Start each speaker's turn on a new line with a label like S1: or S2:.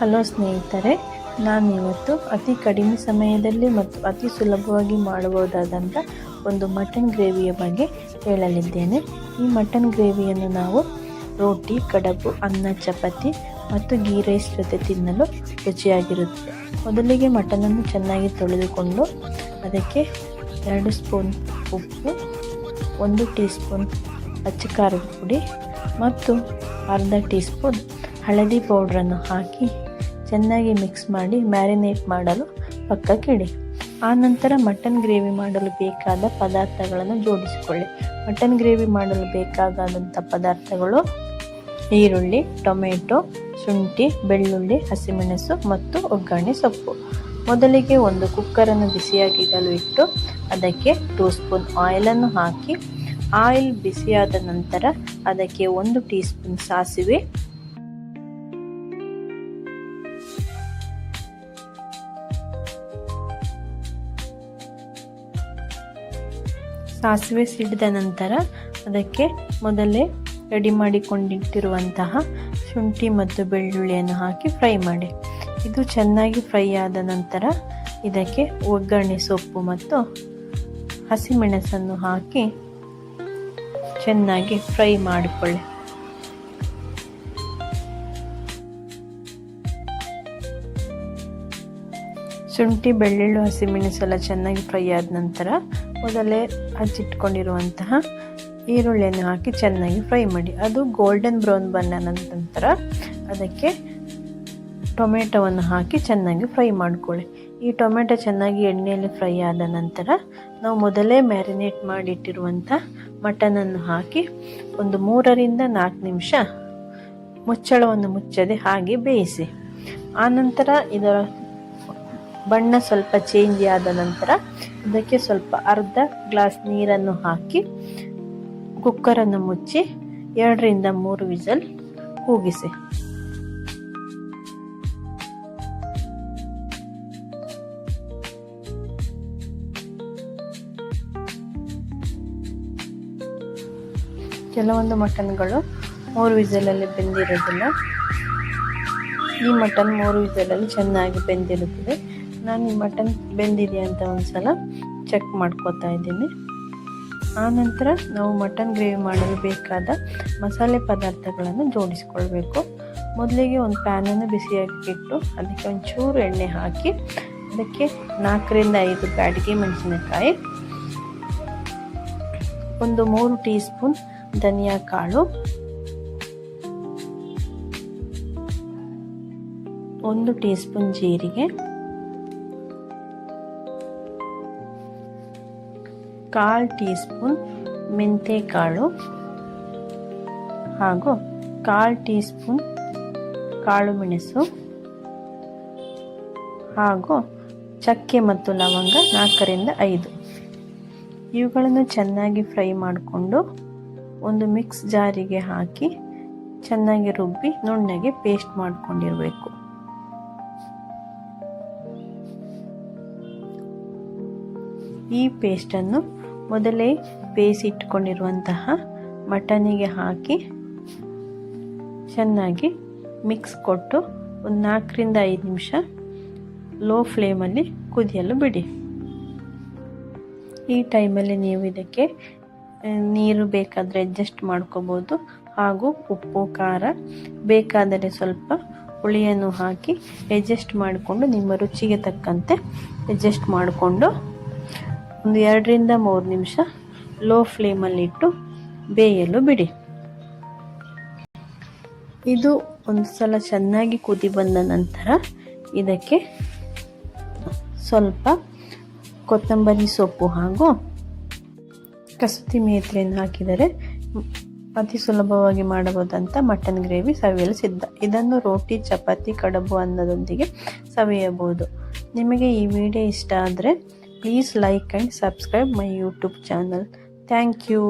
S1: Hello ಸ್ನೇಹಿತರೆ, ನಾನಿವತ್ತು ಅತಿ ಕಡಿಮೆ ಸಮಯದಲ್ಲಿ ಮತ್ತು ಅತಿ ಸುಲಭವಾಗಿ ಮಾಡಬಹುದಾದಂಥ ಒಂದು ಮಟನ್ ಗ್ರೇವಿಯ ಬಗ್ಗೆ ಹೇಳಲಿದ್ದೇನೆ. ಈ ಮಟನ್ ಗ್ರೇವಿಯನ್ನು ನಾವು ರೋಟಿ, ಕಡಬು, ಅನ್ನ, ಚಪಾತಿ ಮತ್ತು ಗೀ ರೈಸ್ ಜೊತೆ ತಿನ್ನಲು ರುಚಿಯಾಗಿರುತ್ತೆ. ಮೊದಲಿಗೆ ಮಟನನ್ನು ಚೆನ್ನಾಗಿ ತೊಳೆದುಕೊಂಡು ಅದಕ್ಕೆ 2 ಸ್ಪೂನ್ ಉಪ್ಪು, 1 ಟೀ ಸ್ಪೂನ್ ಅಚ್ಚ ಖಾರದ ಪುಡಿ ಮತ್ತು ಅರ್ಧ ಟೀ ಸ್ಪೂನ್ ಹಳದಿ ಪೌಡ್ರನ್ನು ಹಾಕಿ ಚೆನ್ನಾಗಿ ಮಿಕ್ಸ್ ಮಾಡಿ ಮ್ಯಾರಿನೇಟ್ ಮಾಡಲು ಪಕ್ಕಕ್ಕಿಡಿ. ಆನಂತರ ಮಟನ್ ಗ್ರೇವಿ ಮಾಡಲು ಬೇಕಾದ ಪದಾರ್ಥಗಳನ್ನು ಜೋಡಿಸಿಕೊಳ್ಳಿ. ಮಟನ್ ಗ್ರೇವಿ ಮಾಡಲು ಬೇಕಾದಂಥ ಪದಾರ್ಥಗಳು: ಈರುಳ್ಳಿ, ಟೊಮೆಟೊ, ಶುಂಠಿ, ಬೆಳ್ಳುಳ್ಳಿ, ಹಸಿಮೆಣಸು ಮತ್ತು ಒಗ್ಗರಣೆ ಸೊಪ್ಪು. ಮೊದಲಿಗೆ ಒಂದು ಕುಕ್ಕರನ್ನು ಬಿಸಿಯಾಗಿಡಲು ಇಟ್ಟು ಅದಕ್ಕೆ 2 ಸ್ಪೂನ್ ಆಯಿಲನ್ನು ಹಾಕಿ, ಆಯಿಲ್ ಬಿಸಿಯಾದ ನಂತರ ಅದಕ್ಕೆ 1 ಟೀ ಸ್ಪೂನ್ ಸಾಸಿವೆ, ಸಿಡಿದ ನಂತರ ಅದಕ್ಕೆ ಮೊದಲೇ ರೆಡಿ ಮಾಡಿಕೊಂಡಿಟ್ಟಿರುವಂತಹ ಶುಂಠಿ ಮತ್ತು ಬೆಳ್ಳುಳ್ಳಿಯನ್ನು ಹಾಕಿ ಫ್ರೈ ಮಾಡಿ. ಇದು ಚೆನ್ನಾಗಿ ಫ್ರೈ ಆದ ನಂತರ ಇದಕ್ಕೆ ಒಗ್ಗರಣೆ ಸೊಪ್ಪು ಮತ್ತು ಹಸಿಮೆಣಸನ್ನು ಹಾಕಿ ಚೆನ್ನಾಗಿ ಫ್ರೈ ಮಾಡಿಕೊಳ್ಳಿ. ಶುಂಠಿ, ಬೆಳ್ಳುಳ್ಳಿ, ಹಸಿಮೆಣಸೆಲ್ಲ ಚೆನ್ನಾಗಿ ಫ್ರೈ ಆದ ನಂತರ ಮೊದಲೇ ಹಚ್ಚಿಟ್ಕೊಂಡಿರುವಂತಹ ಈರುಳ್ಳಿಯನ್ನು ಹಾಕಿ ಚೆನ್ನಾಗಿ ಫ್ರೈ ಮಾಡಿ. ಅದು ಗೋಲ್ಡನ್ ಬ್ರೌನ್ ಬಂದ ನಂತರ ಅದಕ್ಕೆ ಟೊಮೆಟೊವನ್ನು ಹಾಕಿ ಚೆನ್ನಾಗಿ ಫ್ರೈ ಮಾಡಿಕೊಳ್ಳಿ. ಈ ಟೊಮೆಟೊ ಚೆನ್ನಾಗಿ ಎಣ್ಣೆಯಲ್ಲಿ ಫ್ರೈ ಆದ ನಂತರ ನಾವು ಮೊದಲೇ ಮ್ಯಾರಿನೇಟ್ ಮಾಡಿಟ್ಟಿರುವಂಥ ಮಟನನ್ನು ಹಾಕಿ ಒಂದು 3ರಿಂದ 4 ನಿಮಿಷ ಮುಚ್ಚಳವನ್ನು ಮುಚ್ಚದೆ ಹಾಗೆ ಬೇಯಿಸಿ. ಆನಂತರ ಇದರ ಬಣ್ಣ ಸ್ವಲ್ಪ ಚೇಂಜ್ ಆದ ನಂತರ ಇದಕ್ಕೆ ಸ್ವಲ್ಪ ಅರ್ಧ ಗ್ಲಾಸ್ ನೀರನ್ನು ಹಾಕಿ ಕುಕ್ಕರನ್ನು ಮುಚ್ಚಿ 2ರಿಂದ 3 ವಿಸಲ್ ಕೂಗಿಸಿ. ಕೆಲವೊಂದು ಮಟನ್ಗಳು 3 ವಿಸಲಲ್ಲಿ ಬೆಂದಿರೋದಿಲ್ಲ. ಈ ಮಟನ್ 3 ವಿಸಲಲ್ಲಿ ಚೆನ್ನಾಗಿ ಬೆಂದಿರುತ್ತದೆ. ನಾನು ಈ ಮಟನ್ ಬೆಂದಿದೆ ಅಂತ ಒಂದ್ಸಲ ಚೆಕ್ ಮಾಡ್ಕೋತಾ ಇದ್ದೀನಿ. ಆನಂತರ ನಾವು ಮಟನ್ ಗ್ರೇವಿ ಮಾಡಲು ಬೇಕಾದ ಮಸಾಲೆ ಪದಾರ್ಥಗಳನ್ನು ಜೋಡಿಸಿಕೊಳ್ಬೇಕು. ಮೊದಲಿಗೆ ಒಂದು ಪ್ಯಾನನ್ನು ಬಿಸಿಯಾಗಿ ಇಟ್ಟು ಅದಕ್ಕೆ ಒಂಚೂರು ಎಣ್ಣೆ ಹಾಕಿ ಅದಕ್ಕೆ 4ರಿಂದ 5 ಬ್ಯಾಡಗಿ ಮೆಣಸಿನಕಾಯಿ, ಒಂದು 3 ಟೀ ಸ್ಪೂನ್ ಧನಿಯಾ ಕಾಳು, 1 ಟೀ ಸ್ಪೂನ್ ಜೀರಿಗೆ, 1/4 ಟೀ ಸ್ಪೂನ್ ಮೆಂತ್ಯ ಕಾಳು ಹಾಗೂ 1/4 ಟೀ ಸ್ಪೂನ್ ಕಾಳು ಮೆಣಸು ಹಾಗೂ ಚಕ್ಕೆ ಮತ್ತು ಲವಂಗ 4ರಿಂದ 5. ಇವುಗಳನ್ನು ಚೆನ್ನಾಗಿ ಫ್ರೈ ಮಾಡಿಕೊಂಡು ಒಂದು ಮಿಕ್ಸ್ ಜಾರಿಗೆ ಹಾಕಿ ಚೆನ್ನಾಗಿ ರುಬ್ಬಿ ನುಣ್ಣಗೆ ಪೇಸ್ಟ್ ಮಾಡಿಕೊಂಡಿರಬೇಕು. ಈ ಪೇಸ್ಟನ್ನು ಮೊದಲೇ ಬೇಯಿಸಿಟ್ಕೊಂಡಿರುವಂತಹ ಮಟನಿಗೆ ಹಾಕಿ ಚೆನ್ನಾಗಿ ಮಿಕ್ಸ್ ಕೊಟ್ಟು ಒಂದು 4ರಿಂದ 5 ನಿಮಿಷ ಲೋ ಫ್ಲೇಮಲ್ಲಿ ಕುದಿಯಲು ಬಿಡಿ. ಈ ಟೈಮಲ್ಲಿ ನೀವು ಇದಕ್ಕೆ ನೀರು ಬೇಕಾದರೆ ಅಡ್ಜಸ್ಟ್ ಮಾಡ್ಕೋಬೋದು ಹಾಗೂ ಉಪ್ಪು, ಖಾರ ಬೇಕಾದರೆ ಸ್ವಲ್ಪ ಹುಳಿಯನ್ನು ಹಾಕಿ ಅಡ್ಜಸ್ಟ್ ಮಾಡಿಕೊಂಡು ನಿಮ್ಮ ರುಚಿಗೆ ತಕ್ಕಂತೆ ಅಡ್ಜಸ್ಟ್ ಮಾಡಿಕೊಂಡು ಒಂದು 2ರಿಂದ 3 ನಿಮಿಷ ಲೋ ಫ್ಲೇಮಲ್ಲಿಟ್ಟು ಬೇಯಲು ಬಿಡಿ. ಇದು ಒಂದು ಸಲ ಚೆನ್ನಾಗಿ ಕುದಿ ಬಂದ ನಂತರ ಇದಕ್ಕೆ ಸ್ವಲ್ಪ ಕೊತ್ತಂಬರಿ ಸೊಪ್ಪು ಹಾಗೂ ಕಸೂತಿ ಮೇಥಿಯನ್ನು ಹಾಕಿದರೆ ಅತಿ ಸುಲಭವಾಗಿ ಮಾಡಬಹುದಂಥ ಮಟನ್ ಗ್ರೇವಿ ಸವಿಯಲು ಸಿದ್ಧ. ಇದನ್ನು ರೋಟಿ, ಚಪಾತಿ, ಕಡಬು, ಅನ್ನದೊಂದಿಗೆ ಸವಿಯಬಹುದು. ನಿಮಗೆ ಈ ವಿಡಿಯೋ ಇಷ್ಟ ಆದರೆ please like and subscribe my YouTube channel. Thank you.